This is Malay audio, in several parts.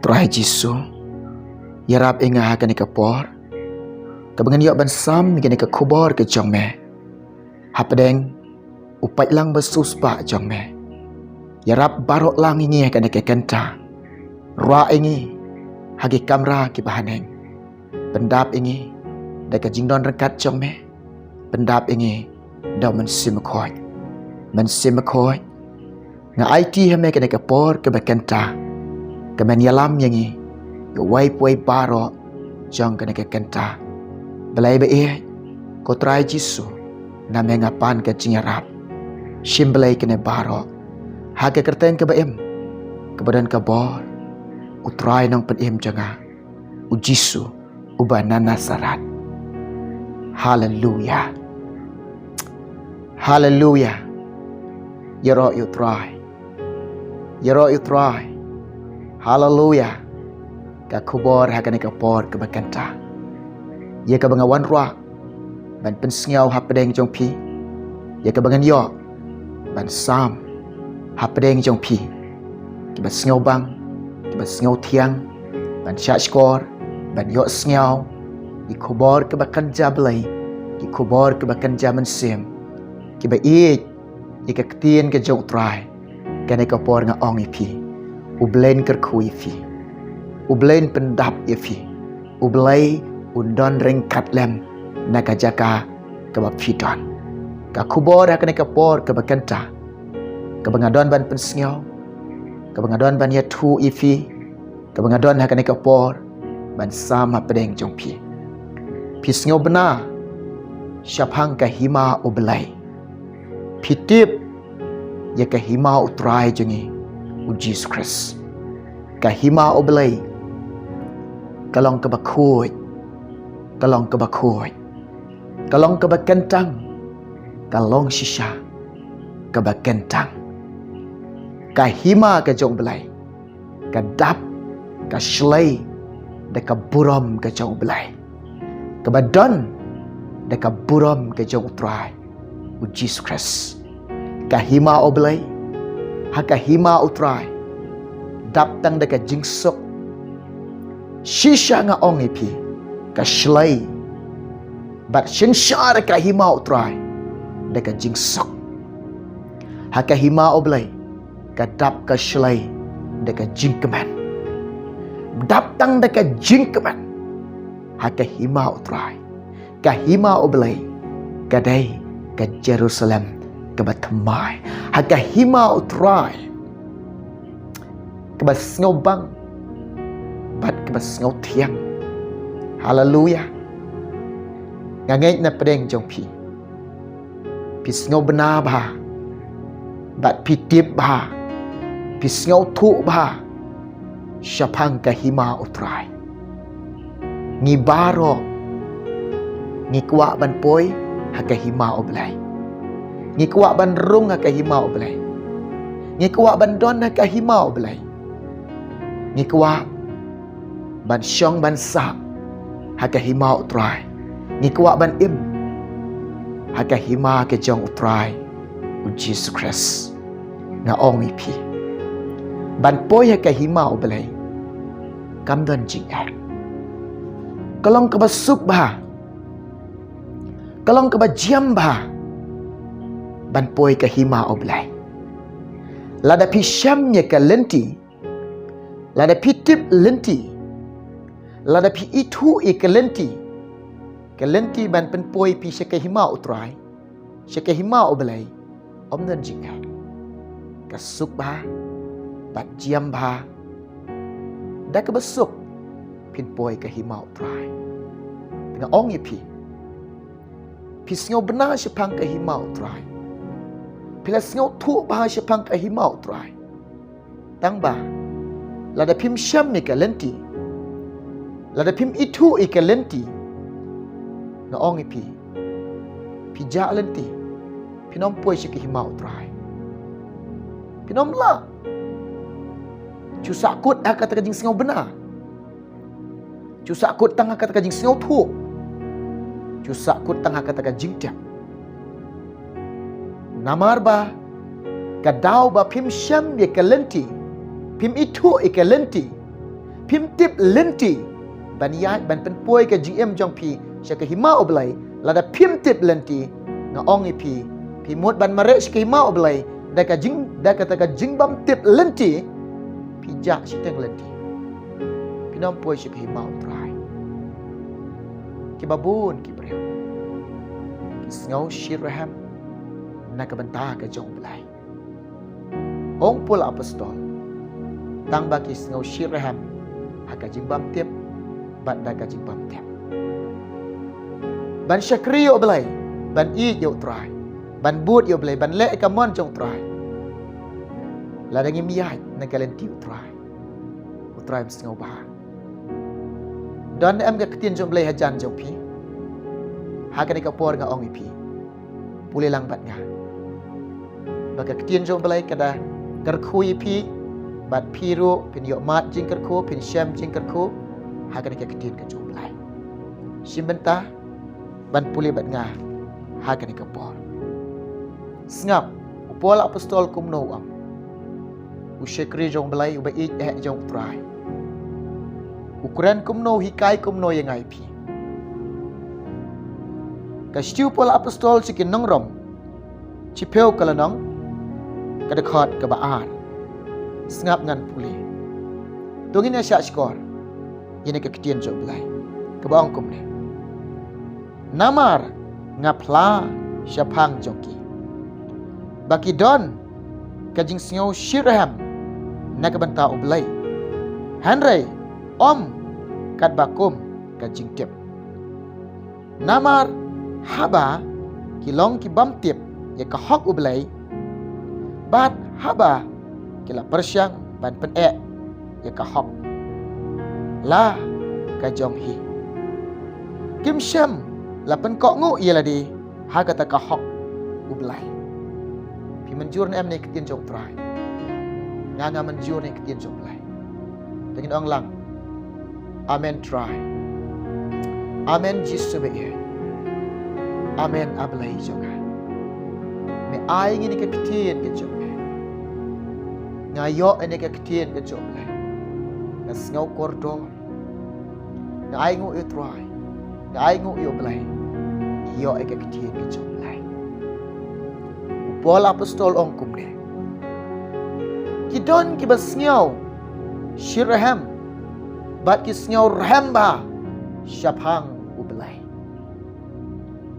Trai Jisu, yarap inga kani kapor, kabangan yok bansam kani ka kubor ke jong me. Hapadeng upat lang basus pa jong me. Yarap barok lang ingi kani ka kenta. Rua ingi hagi kamera ki bahaneng. Pendap ingi daka jingdon rekat jong me. Pendap ingi daw mensimakoi. Mensimakoi nga IT hame kani kapor ke bakenta. Kemen yalam yangi yo wai baro jong kena ke kenta belai be ko trai Jisu na mengapan ke jingarap shimbelai kena baro ha ke kerten ke baem kebadan ke bor utrai nang penem janga u Jisu ubanana sarat. Haleluya, haleluya. Yaro you try, yaro you try. Haleluya. Ka kubor hakane ka por ke bakanta. Ye ka bangawan ruak ban pensngau hapadeng jong pi. Ye ka bangan yo ban sam hapadeng jong pi. Ki ba sngau bang, ki ba sngau tiang, ban syak skor, ban yo sngau. Ki kubor ke bakanja belai, ki kubor ke bakanja mensim. Ki ba ik, ye ka ketien ke jong trai. Kane ka por nga ong ipi. Ublain kerkui fi, ublain pendap ye fi, ublai undon ringkat lem naka jaka kebab fidon. Ka kubor akan kapor ke bakanta, ke bangadon ban pensngau, ke bangadon ban yatu ifi, ke bangadon akan kapor ban sama pedeng jongpi. Pisngau benar, syapang ke hima ublai, pitip ye ke hima utrai jengi. Jesus Christ. Kahima oblay. Kalong kabakoy. Kalong kabakoy. Kalong kabakentang. Kalong shisha. Kabakentang. Kahima kajong belay. Kadap. Kashlay. Dekaburam kajong belay. Kabadon. Dekaburam kajong utray. Jesus Christ. Kahima oblay. Haka hima utrai daptang deka jingsok shisha nga ong ipi ka shlai bat shinsha deka hima utrai deka jingsok haka hima oblai ka dap ka shlai deka jingkeman daptang deka jingkeman haka hima utrai ka hima oblai kadai ka Jerusalem kebatemai haka hima utrai kebas ngau bang bat kebas ngau tiang. Haleluya. Ngangai na pedeng jong pi pis ngau benar bah bat pitip bah pis ngau tu bah syapang ka hima utrai ngi baro ngi kwa ban poi haka hima oblai. Ngi kuak ban rung haka himau belai. Ngi kuak ban don haka himau belai. Ngi kuak ban syong ban sak haka himau utrai. Ngi kuak ban im haka hima ke jong utrai. Jesus Christ. Nga ong ipi. Ban poi haka himau belai. Kam don jing ak. Kalong kebasuk bah. Kalong kebajiam bah. Ban poi ke hima oblai. Lada pi syamnya ke lenti. Lada pi tip lenti. Lada pi itu ke lenti. Ke lenti ban pen poi pi syake hima utrai. Syake hima oblai. Om dan jingga. Kasuk bah. Bat jiam bah. Dah ke besuk. Pin poi ke hima utrai. Dengan ong pi. Pi sengau benar syapang ke hima utrai. Bila sengau tu bahasa pang ke himau try. Tang ba. Lada pim syam ni ke lenti. Lada pim itu ke lenti. Na ong ipi. Pijak lenti. Pinom poi ke himau try. Pinom la. Cusak kut kata kajing sengau benar. Cusak kut tang kata kajing sengau tu. Cusak kut tang kata kajing tiap. Namar ba kadau ba pim syam dia ke lenti pim itu ke lenti พิมติบลินตีบันยายบันเป็นป่วยกับ GM จงพีเชกหิมาอบเลยลาดพิมติบลินตีงาองอีพีมดบันมาเรชกหิมาอบเลยได้กับจิงบัมติบลินตีพีจักชิเตงลินตีพี่น้องป่วยเชกหิมาอบตรายกิบาบูนกิบเรียวกิสเงาชิรแฮมนักบันตากับจงบลายองค์ปุลอปสตอลตั้งบากิสเงาชิรแฮมหากจิงบัมเทียบบัดได้กับจิงบัมเทียบบันชักรีโอบเลยบันอีโยตรายบันบูดโยบเลยบันเละกับมอนจงตรายและได้ยิมยายในกาเลนติอุตรายมันสเงาบาดอนเอ็มกับกตินจงเลยฮัจันจงพีหากในกระปอร์กับองอีพีปุเลลังบัดงาบักกตินจงเลยกระดากระคุยพีบัดพีรุเป็นโยมาดจิงกระคูเป็นเชมจิงกระคูหากในกระตินกับจงเลยชิมบันตาบันปุเลบัดงาหากในกระปอร์สงับอุปอลอปสตอลคุมโนอัมอุเชครีจงเลยอุบอีเอจงตรายอุกรันคุมโนฮิกายคุมโนยังไงพี่กสติวพลอัปสตอลสิกินน้องรมชิเพลกละน้องกระดคอดกระบาอาร์สงับงันปุลีตัวนี้เนี่ยชาชกอร์ยันกกเตียนจบเลยกระบองคุมเนี่ยนามาร์งับพลาชาพังจงกีบักิดอนกจิงเสียวชิรแฮมนักบันตาอุบเลยฮันเรย์อมกัดบักุมกัดจิงเก็บนามาร์ฮับะกิลองกิบัมเตียบยากะฮอกอุบเลยบาดฮับะกิลาประชังบันเป็นยากะฮอกลากะจงฮีกิมเชมลาเป็นเกาะงูเยลาดีฮากะตะกะฮอกอุบเลยพี่มันจูรนเอ็มในกตินจงตรายงานมันจูรในกตินจงเลยแต่กินองลังAmen try. Amen Jesus be. Amen ablay jonga. Me ai ngini ke kitien ke jonga. Ngayo ene ke kitien ke jonga. Ngas ngau kordo. Ngai ngu you try. Ngai ngu you blay. Yo e ke kitien ke jonga. Paul apostol ong kumne. Kidon ki basngau. Shiraham bat kisngau rahamba syapang ublay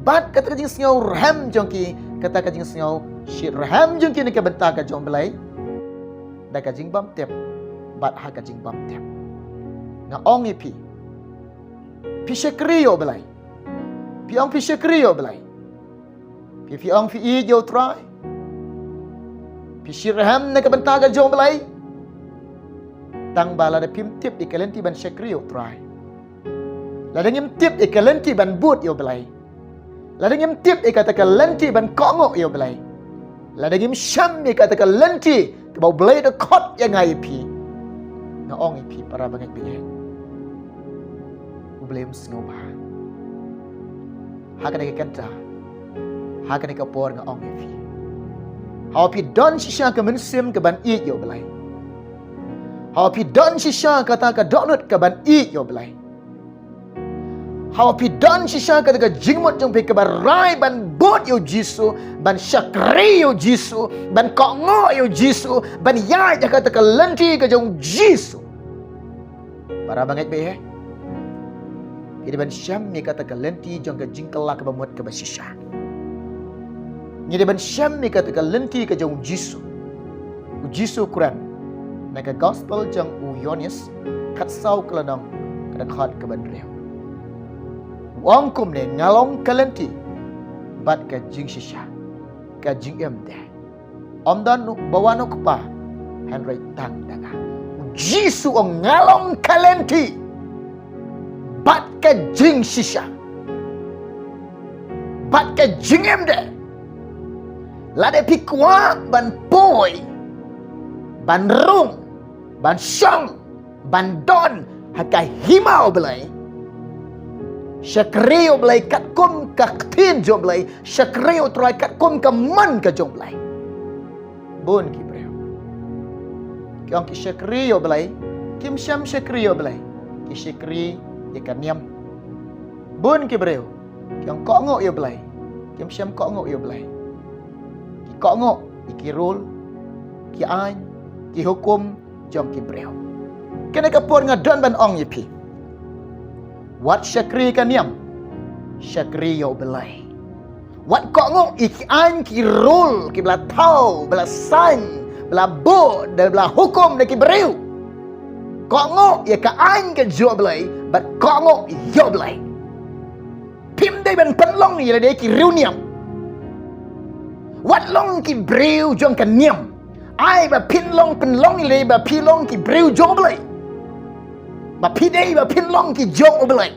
bat kata kajing sngau raham jongki kata kajing sngau shiraham jongki ni kabenta ka jong blay da kajing bam tep bat ha kajing bam tep na ong ipi shakriyo blay pi ong shakriyo blay pi ong i yo try pi shiraham na kabenta ka jong blay tang bala da pim tip ikalenti ban shakriyo try la dengim tip ikalenti ban boot yo belai la dengim tip ikatakalenti ban kongo yo belai la dengim sham ikatakalenti ke bau belai da kot yang ngai pi na ong ipi para bangai biye ublem sngoba hakane kanta hakane ka por nga ong ipi how pi don shisha ka mensim ke ban i yo belai how pi don shisha kata ka donut ka ban i yo belai how pi don shisha kata ka jingmot jong pe ka barai ban bot yo jisu ban shakri yo jisu ban kongo yo jisu ban yai ja kata ka lenti ka jong jisu para banget be pi ban syam mi kata ka lenti jong ka jingkala ka bamot ka basisha ni ban syam mi kata ka lenti ka jong jisu Quran naga gospel jang Yonis kat sau kelanang kada khat ka bandreu wong kum ne ngalong kalenti bat ka jing shisha ka jing emde omdan nu bawano kupa Henry tang daga jisu ong ngalong kalenti bat ka jing shisha bat ka jing emde lade pikwa ban poi ban rung ban syang ban don hakai himau belai syakriyo belai kat kum ka tin jom belai syakriyo try kat kum ka man ka jom belai bon ki breo kyong ki syakriyo belai Kim Syam Syakri yo belai. Ki Syakri ye kan niam. Bun ki breu. Yang kok ngok yo belai. Kim Syam kok ngok yo belai. Ki kok ngok ki rule ki ain ki hukum jom ki breu. Kena kapon ngadon ban ong ye pi. Wat Syakri kan niam. Syakri yo belai. Wat kok ngok ki ain ki rule ki bela tau bela sign bela bo dan bela hukum de ki breu. Kok ngok ye ka ain ke jo belai, bat kok ngok yo belai. Pim dai ban penlong ye de ki riu niam. Wat long ki breu jong kan niam. Ai ba penlong ye ba pilong ki breu jo belai. Ba pi dai ba penlong ki jo belai.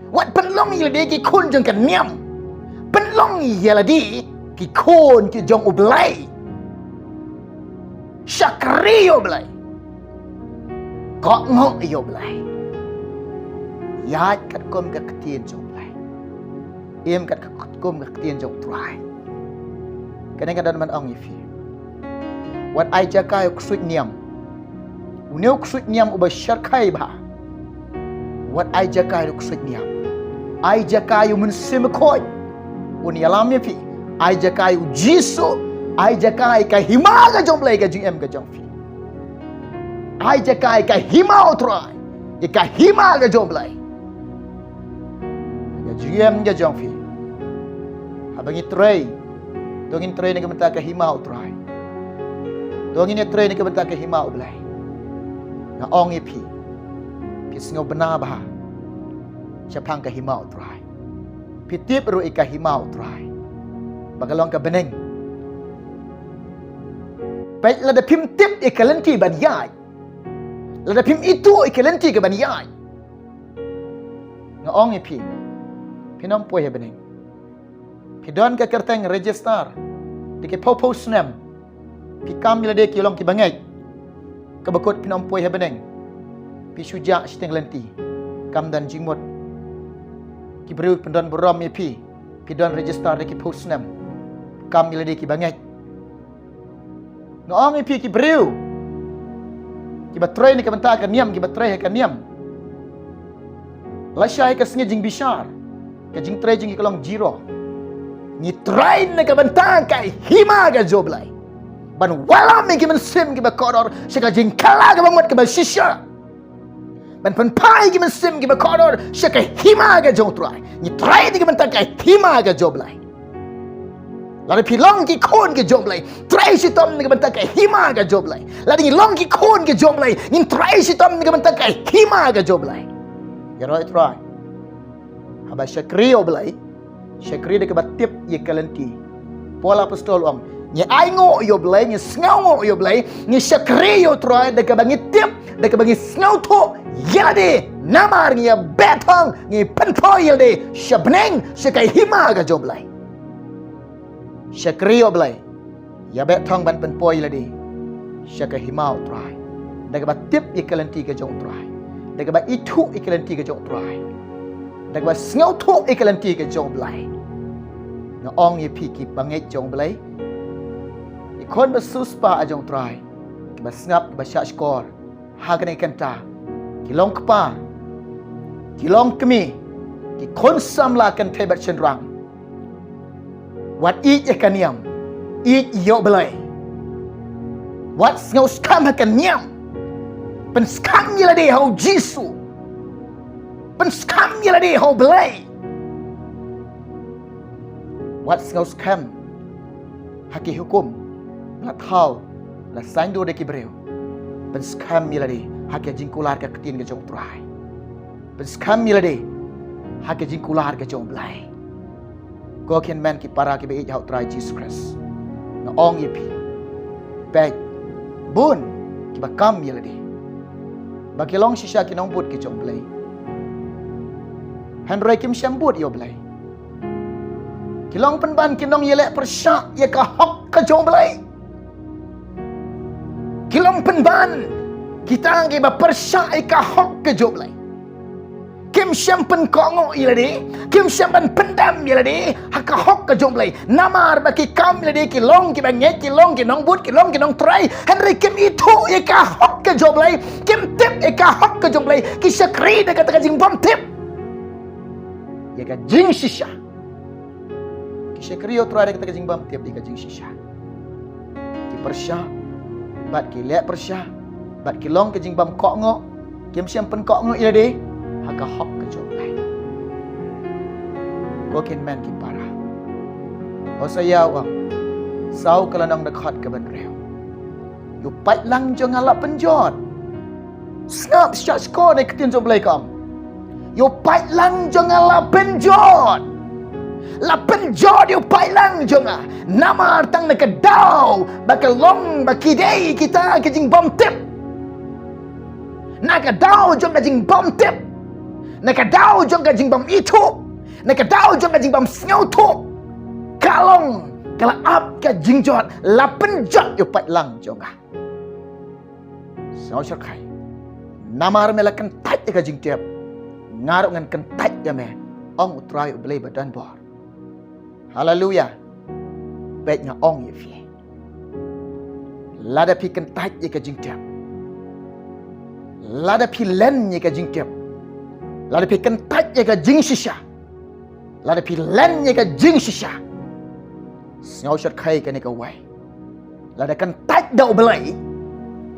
Wat penlong ye de ki kun jong kan niam. Penlong ye la di ki kun ki jong belai. Syakri yo belai. Kok ngok yo belai. Yat kat kom ka ketien jong belai. Im kat kom ka ketien jong trai. Kadang-kadang man ong ifi. Wat ai jakai kusut niam. Uneu kusut niam uba syarkai ba. Wat ai jakai kusut niam. Ai jakai mun simkoi. Un yalam ye fi. Ai jakai jisu. Ai jakai ka himaga jong belai ka jing em ka jong fi. Ai jakai ka himau trai. Ye ka himaga jong belai. Ka jing em ka jong fi. Habangi trai. Dongin trai ni ka bentak ka himau trai. Dongin ni trai ni ka bentak ka himau belai. Na ong ye pi. Pi singo benar bah. Syapang ka himau trai. Pi tip ru ka himau trai. Bagalong ka beneng. Baik lada pim tip ikalenti ban yai. Lada pim itu ikalenti ke ban yai. Ngaong ye pi. Pinom poy he beneng. Pidon ka kerteng register. Dike popo snem. Pi kam lada ki long ki bangai. Kabakut pinom poy he beneng. Pi suja siteng lenti. Kam dan jingmot. Ki beru pendon berom ye pi. Pidon register dike post snem. Kam lada ki bangai. Ngaong ipi ki breu. Ki batrai ni ka banta ka niam ki batrai ka niam. Lasyai ka singe jing bishar. Ka jing trai jing ki kalong jiro. Ni trai ni ka banta ka hima ka joblai. Ban wala mi ki men sim ki ba kodor syaka jing kala ka bangot ka ba shisha. Ban pen pai ki men sim ki ba kodor syaka hima ka jotrai. Ni trai ni ka banta ka hima ka joblai. Lalu pilong ki kon ke job lai. Try si tom ni bentak ke hima ke job lai. Lalu long ki kon ke job lai. Nin try si tom ni bentak ke hima ke job lai. Ya right try. Haba Syakri yo belai. Syakri de ke batip ye kalenti. Pola apostol om. Ni aingo yo belai, ni sngaw yo belai, ni Syakri yo try de ke bangi tip, de ke bangi sngaw to. Ya de namar ni betong ni penpo ye de. Syabneng sykai hima ke job lai. Syakri yo belai. Ya bet thong ban pen poi ladi. Syaka himau try. Daga ba tip ikalenti ke jong try. Daga ba itu ikalenti ke jong try. Daga ba sngaw to ikalenti ke jong belai. Nga ong ye pi ki bangai jong belai. Ikon ba suspa a jong try. Ki ba snap ba syak skor. Hagane kanta. Kilong kepa. Kilong kemi. Ki konsam la kan tebat cenderang. Wat eat akan niam. Eat yo belai. Wat ngau skam akan niam. Pen skam ye lade hau jisu. Pen skam ye lade hau belai. Wat ngau skam haki hukum la thau la saindo de ki breu. Pen skam ye lade haki jingkular ka ketin ke jong trai. Pen skam ye lade haki jingkular ke jong belai. Ko ken man ki para ki be hau try Jesus Christ. Na ong ye pi. Baik. Bun ki ba kam ye ladi. Ba ki long shisha ki nong but ki jong blai. Han roi kim syam but yo blai. Ki long pen ban ki nong ye lek persyak ye ka hok ka jong blai. Ki long pen ban kita ngi ba persyak ye ka hok ka jong blai. Kim syam pen kongo ilade, kim syam pen pendam ilade, haka hok ka jomblai. Namar baki kam ilade ki long ki banget ki long ki nong but ki long ki nong try. Henry kim itu ye ka hok ke joblay, kim tip eka hok ke joblay, ki syakri de kata jing bom tip. Ye ka jing shisha. Ki syakri o try de kata jing bom tip eka jing shisha. Ki persya, bat ki lek persya, bat ki long ke jing bom kok ngok, kim siam pen kok ngok ila de, haka hok ke joblay. Kokin man ki para. O saya wang, sau kelanang dekat ke ban reu. Yu pai lang jo ngalap penjot. Snap shot score ni ketin jo belai kam. Yu pai lang jo ngalap penjot. La penjot yu pai lang jo nga. Nama tang na kedau, bakal long bakidei kita ke jing bom tip. Na kedau jo ke jing bom tip. Na kedau jo ke jing bom itu. Na kedau jo ke jing bom snau tu. Kalong kalau ap ke jing jot, la penjot yu pai lang jo nga. Sao syarkai namar melakan tat ka jing tiap ngarok ngan kan tat ya me ong utrai belai badan bor. Haleluya. Baiknya ong ye fi lada pi kan tat ka jing tiap lada pi len ye ka jing tiap lada pi kan tat ka jing shisha lada pi len ye ka jing shisha. Sao syarkai ka ni ka wai lada kan tat da belai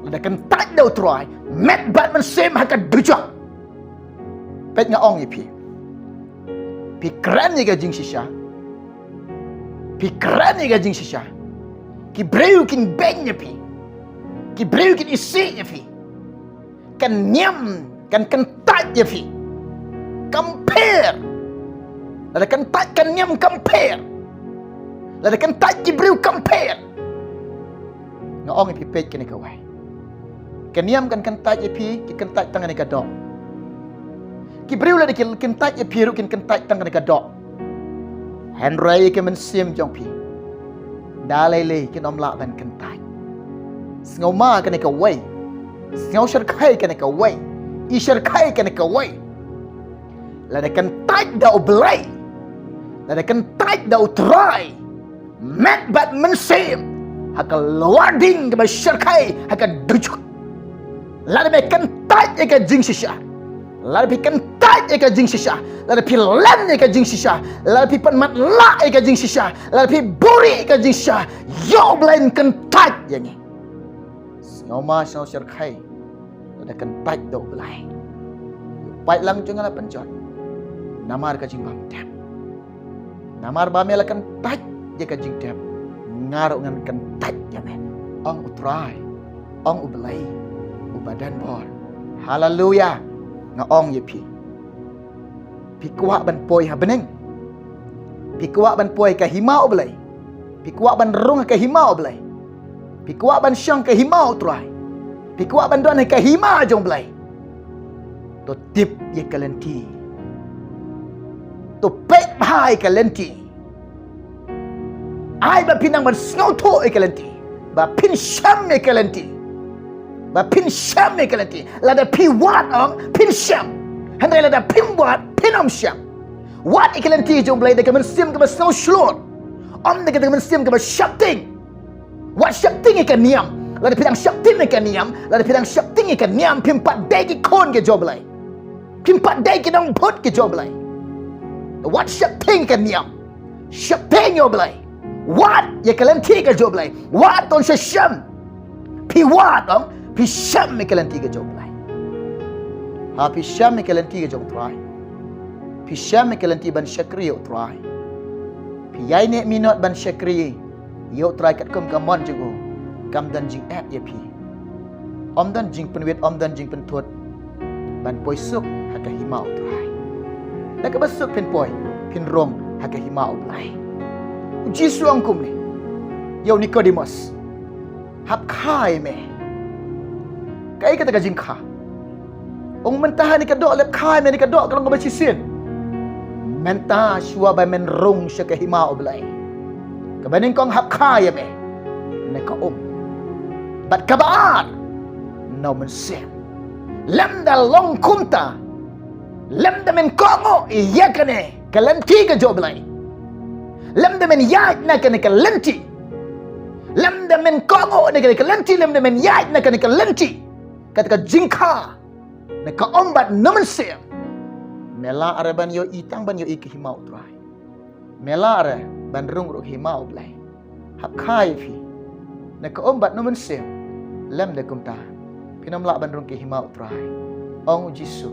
lada kan tat da utrai met bat man sem haka dujak. Pet nga ong ye pi kran ye ka jing shisha pi kran ye ka jing shisha ki breu kin ben ye ki breu kin isi ye kan nyam kan tat ye compare lada kan tat kan nyam compare lada kan tat ki breu compare nga ong ye pet kini ka wai keniam kan tat ye ki kan tat tangan ni ka dok ki breu la de kin tat ye ru kin tat tangan ni ka dok Henry ke men sim jong pi dalai le kin om la ban kan tat ngau ma kan ni ka wai ngau shar khai kan ni ka wai i shar khai kan ni ka wai la de kan tat da oblai la de kan tat da utrai met bat men sim haka loading ke shar khai haka dujuk lada me kan tat eka jing shisha lada pi kan tat eka jing shisha lada pi lan eka jing shisha lada pi pan mat la eka jing shisha lada pi buri eka jing shisha yo blain kan tat yang ni ngoma sao syar khai lada kan tat do blai pai lang jung ala penjot namar ka jing bam tap namar ba me la kan tat eka jing tap ngaro ngan kan tat ya me ong utrai ong ublai badan bor. Haleluya. Nga ong ye pi kuak ban poi ha beneng pi kuak ban poi ka himau belai pi kuak ban rung ka himau belai pi kuak ban syang ka himau trai pi kuak ban don ka hima jong belai to tip ye kalenti to pek hai kalenti ai ba pinang ban snau to e kalenti ba pin syam e kalenti ba pin syam ni kalati lada pi wat ong pin syam handai lada pin wat pin om syam wat ikalanti jom blai de kamen sim ke snow slot om de kamen sim ke shapting wat shapting ikan niam lada pidang shapting ikan niam lada pidang shapting ikan niam pin pat dai ki kon ke jom blai pin pat dai ki dong put ke jom blai wat shapting ikan niam shapting yo blai wat ikalanti ke jom blai wat on syam pi wat ong pi syam mekalanti ke jom lai ha pi syam mekalanti ke jom trai pi syam mekalanti ban syakri yo trai pi yai ne minot ban syakri yo trai kat kum kamon jugo kam dan jing app ye pi om dan jing penwet om dan jing pentut ban poi suk haka himau trai la ka basuk pen poi pin rong haka himau lai uji suang kum ni yo Nicodemus hap khai me kai kata ka jing kha ong mentah ni ka dok lep khai me ni ka dok kalau ngoba sisin mentah shua ba men rong sya ka himau blai ka baning kong hap khai me ne ka bat ka baat no men sem lam da long kumta lam da men kongo iya kane kalanti ka joblai lam da men yaat na kane kalanti lam da men kongo ne kane kalanti lam da men yaat na kane kalanti ketika jingka neka ombat naman sem mela are ban yo itang ban yo ik himau trai mela are ban rung ru himau blai hap khai fi neka ombat naman sem lem de kumta pinam la ban rung ke himau trai ong Jisu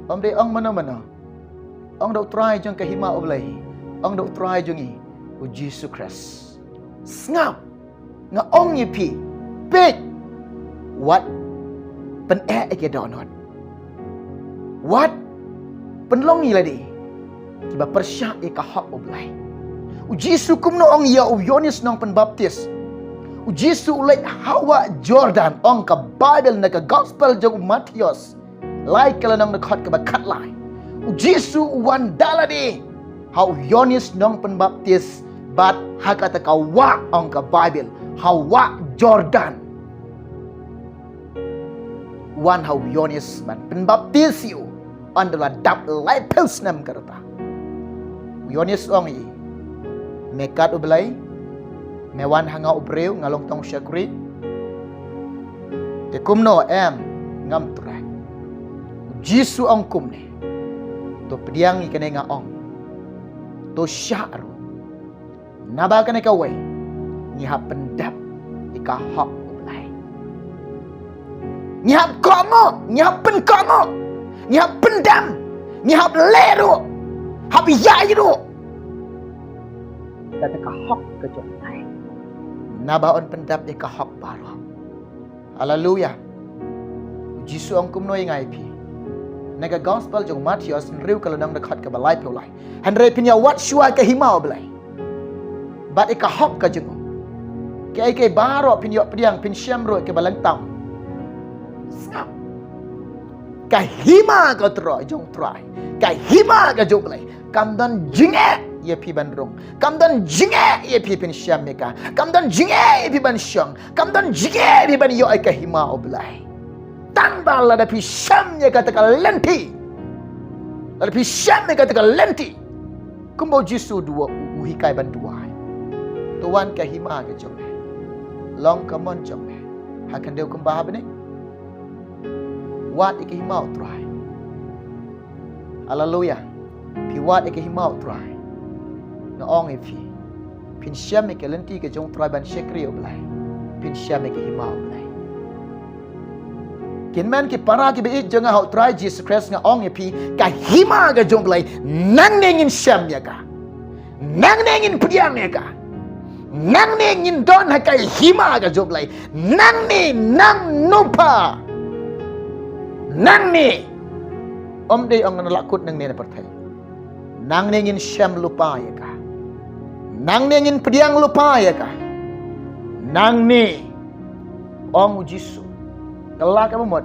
om de ong mana ong dok trai jong ke himau blai ong dok trai jongi u Jisu Christ ngap nga ong ye pi pet what pen ke donot what pen longi ladi kiba persya ka hak oblai u Jisu kumno ong ya u Yohanes nong pen baptis u Jisu ulai hawa Jordan ong ka Bible na ka gospel jong Matius lai kala nong nakhat ka bakat lai u Jisu wan daladi how Yohanes nong pen baptis but hakata ka wa ong ka Bible hawa Jordan wan how Yohanes man penbaptis you andala dap lai pels nam karata Yohanes ong i mekat ublai mewan hanga ubreu ngalong tong syakri te kumno em ngam turai Jisu ong kumne to pediang ikane nga ong to syaru naba kane kawai ngihap pendap ika hak ublai ngihap kongo ngihap penkongo ngihap pendam ngihap leru hap yairu kata ka hak ke jonai naba on pendap ika hak baro haleluya Jisu ang kumno ngai pi naga gospel jong Matius riu kalanang dekat ke balai pelai hanre pinya wat shua ke himau belai bat ika hok ka jengo ke baro pin yok pediang pin syam ro ke balantang snap ka hima ka tro jong trai ka hima ka jong lai kam dan jinge ye pi bandrong kam dan jinge ye pi pin syam meka kam dan jinge ye pi ban syang kam dan jinge ye ban yok ka hima oblai tanpa lada pi syam ye kata ka lenti lada pi syam ye kata ka lenti kumbo Jisu dua uhikai ban dua tuan ke hima ke jom long kamon jom hakan deu kembah bene wat ke hima try haleluya pi wat ke hima try no ong ifi pin syam ke lenti ke jong try ban syekri oblai pin syam ke hima oblai kin man ki para ki be jong ha try Jesus Christ nga ong ifi ka hima ke jong blai nang nengin syam ya ka nang nengin pediang ya ka nang ni ngin don hakai hima ka joblai nang ni nang nupa nang ni om de ong nalakut nang ni na perthai nang ni ngin syam lupa ya ka nang ni ngin pediang lupa ya ka nang ni ong Jisu kala ka momot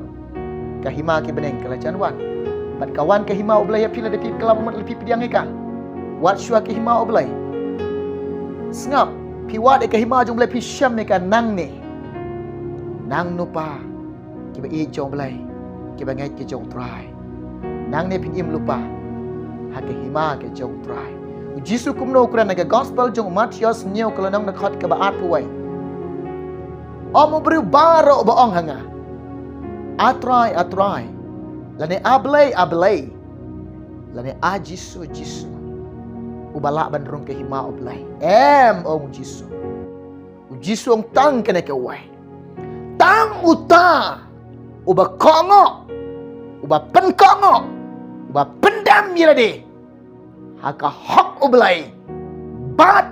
ka hima ki beneng kala chanwan bat kawan ka hima oblai pila de pi kala momot lepi pediang ka wat syua ki hima oblai ngap piwat ke hima jong blai pi syam me kan nang ni nang nupa ki ba i jong blai ki ba ngai ki jong trai nang ni pin im lupa ha ke hima ke jong trai Jisu kumno kuran na gospel jong Matius nyo kalanang nakhat ka ba at puwai omo bru baro ba ong hanga atrai lane ablay lane a Jisu ubala ban rong ke hima oblai ong Jisu Jisu ong tang kene ke wai tang uta uba kongo uba penkongo uba pendam yirade haka hok oblai bat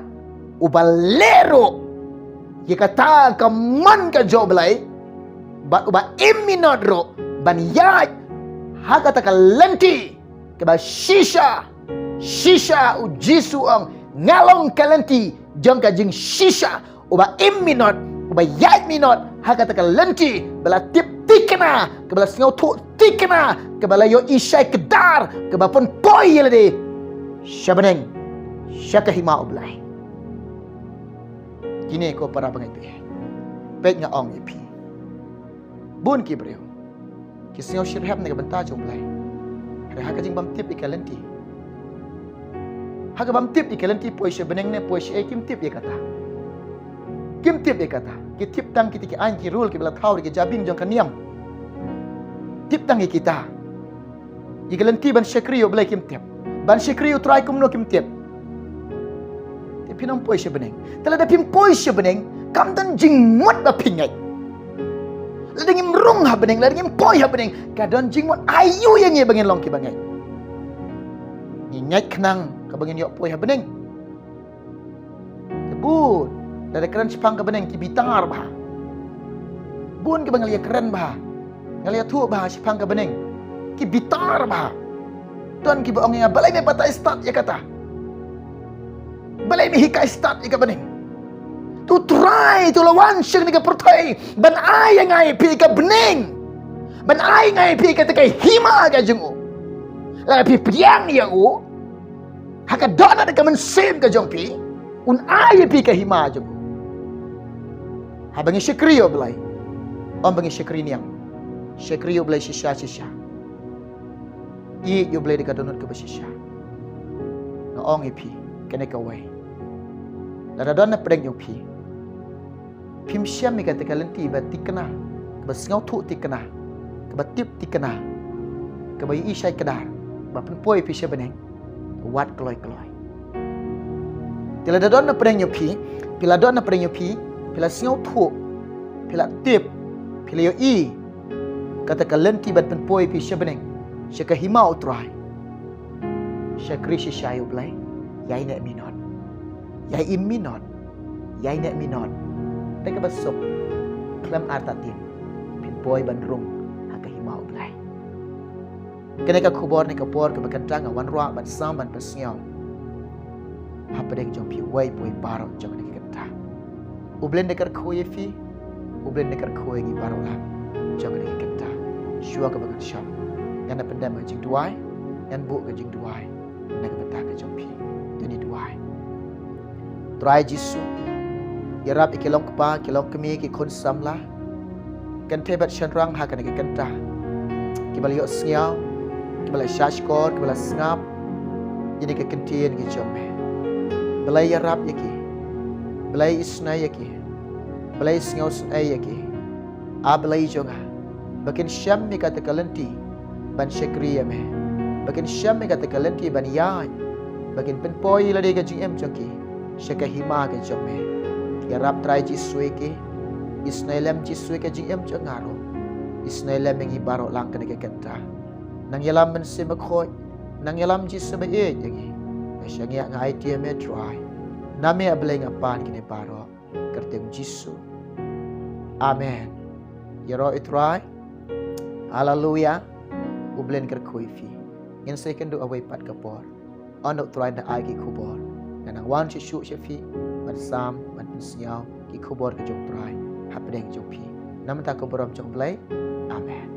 uba lero yikata ka man ka joblai bat uba iminod ro ban yaj haka ta ka lenti ke ba shisha u Jisu ang ngalong kalenti jong ka jing shisha uba imminot uba yait minot hakata ka lenti bala tip tikna ke bala sngau tu tikna ke bala yo isai kedar ke ba pon poi yelade syabaneng syaka hima oblai kini ko para pengai pet nga ong ipi bun ki breu ki sngau shirhab ne ka banta jomblai re haka jing bam tip ikalenti haga bam tip ikalanti poisha beneng ne poisha kim tip ye kata ki tip tang ki an ki rule ki bela thau ki jabing jong kaniam tip tangi kita. Igalenti ban syakriyo belai kim tiap. Ban syakriyo try kumno kim tiap. Tapi nang poi sebeneng. Tala da pim poi sebeneng, kam dan jingmot ba pingai. Ladengim rung ha beneng, ladengim poi ha beneng. Kadon jingmot ayu yang ye bangin long ki bangai. Nyai kenang ka bangin yok poi ha beneng. Tebut, da keren sepang ka beneng ki bitar bah. Bun ke bangalia keren bah. Ngalia tu bah sepang ka beneng. Ki bitar bah. Tuan ki baong yang balai me patah start ya kata. Balai me hikai start ya beneng. Tu try tu lawan syeng ni ka pertai. Ban ai ngai pi ka beneng. Ban ai ngai pi ka tekai hima ka jengu. La pi piang ya u. Haka dona de ka men sem ka jong pi. Un ai pi ka hima jengu. Ha bangi syakriyo belai. Om bangi syakri niang. Syakriyo belai sisya. I yo belai dekat donut ke basisya. Ngaong ipi kena kawai. Lada dona pedeng yo pi. Pim syam mi kata kalenti ba tikna. Ba sngau tu tikna. Ba tip tikna. Ke bayi isai kedar. Ba penpoi pi sebeneng. Wat kloi. Tila dona pedeng yo pi. Pila dona pedeng yo pi. Pila sngau tu. Pila tip. Pila yo i. Kata kalenti ba penpoi pi sebeneng. Syaka himau try. Syakri syayu blai. Yai nek minot. Yai im minot. Yai nek minot. Teka basok. Klam artatin. Pinpoy bandrung. Haka himau blai. Kena ka kubor ni kapor ke bakantang wan ruak ban sam ban pasnyaw. Hapadeng jom pi wai poi barot jom ni kenta. Ublen dekar khoye fi. Ublen dekar khoye gi barola. Jom ni kenta. Syua ke bakan syam. Yang nak pendam ke jing duai, yang buk ke jing duai, nak betah ke jompi. Jadi duai. Try Jisu. Ya Rab ikilong kepa, kilong kemi ki kon samlah. Kan tebat syanrang ha kan ke kentah. Ki bal yok sngau, ki bal syashkor, ki bal sngap. Jadi ke kentien ki jombe. Belai ya Rab yaki. Belai isnai yaki. Belai sngau sunai yaki. A belai jonga. Bakin syam mi kata kalenti. Ban syakriya meh. Bakin syam me kata kalenti ban yai. Bakin penpoi la de ka jing em choki. Syaka hima ka jong me. Ya Rab try Jisu ke. Isnailam Jisu ka jing em chong ngaro. Isnailam mengi baro lang kana ka kenta. Nang yalam men se makhoi. Nang yalam Jisu ba e jangi. Syang ya ngai tie me try. Name ableng apan kini baro. Kertem Jisu. Amen. Ya ro try. Hallelujah. Ublen kerkuifi. Ngin saya kan doa away pat kapor. Onok try na ai ki kubor. Nanang wan syuk syafi. Ban sam, ban pensiau. Ki kubor ke jom try. Hapedeng jom pi. Nama tak kuboram jom belai. Amen.